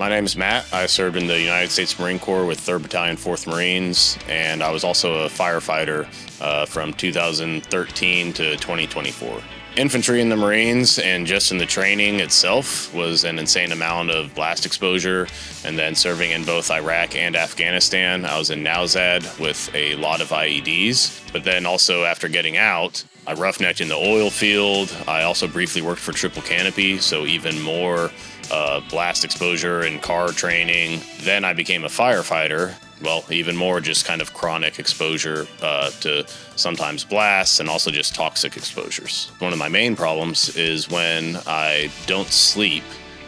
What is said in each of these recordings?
My name is Matt. I served in the United States Marine Corps with 3rd Battalion, 4th Marines, and I was also a firefighter from 2013 to 2024. Infantry in the Marines and just in the training itself was an insane amount of blast exposure. And then serving in both Iraq and Afghanistan, I was in Nowzad with a lot of IEDs. But then also after getting out, I roughnecked in the oil field. I also briefly worked for Triple Canopy, so even more blast exposure and car training. Then I became a firefighter. Well, even more just kind of chronic exposure to sometimes blasts and also just toxic exposures. One of my main problems is when I don't sleep,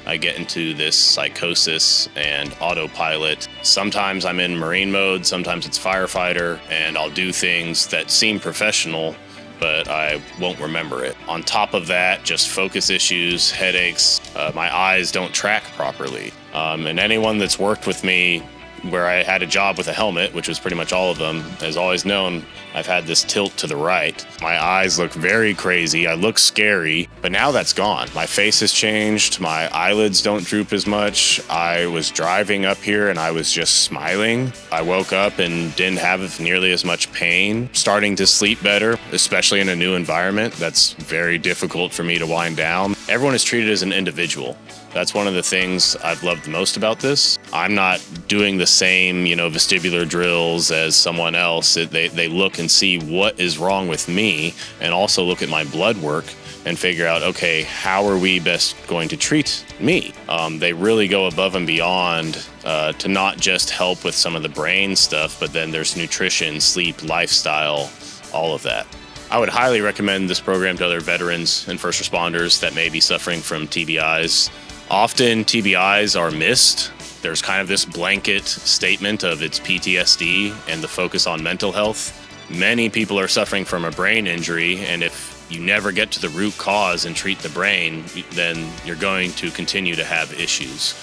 I get into this psychosis and autopilot. Sometimes I'm in Marine mode, sometimes it's firefighter, and I'll do things that seem professional, but I won't remember it. On top of that, just focus issues, headaches, my eyes don't track properly. And anyone that's worked with me where I had a job with a helmet, which was pretty much all of them, has always known I've had this tilt to the right. My eyes look very crazy. I look scary, but now that's gone. My face has changed. My eyelids don't droop as much. I was driving up here and I was just smiling. I woke up and didn't have nearly as much pain. Starting to sleep better, especially in a new environment. That's very difficult for me to wind down. Everyone is treated as an individual. That's one of the things I've loved the most about this. I'm not doing the same, vestibular drills as someone else. They look and see what is wrong with me and also look at my blood work and figure out, okay, how are we best going to treat me? They really go above and beyond to not just help with some of the brain stuff, but then there's nutrition, sleep, lifestyle, all of that. I would highly recommend this program to other veterans and first responders that may be suffering from TBIs. Often TBIs are missed. There's kind of this blanket statement of it's PTSD and the focus on mental health. Many people are suffering from a brain injury, and if you never get to the root cause and treat the brain, then you're going to continue to have issues.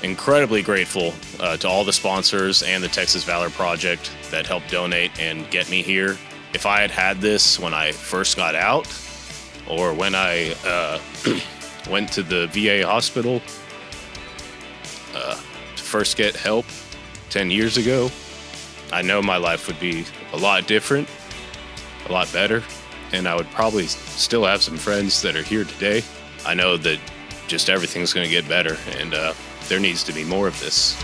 Incredibly grateful to all the sponsors and the Texas Valor Project that helped donate and get me here. If I had had this when I first got out, or when I went to the VA hospital to first get help 10 years ago, I know my life would be a lot different, a lot better, and I would probably still have some friends that are here today. I know that just everything's going to get better, and there needs to be more of this.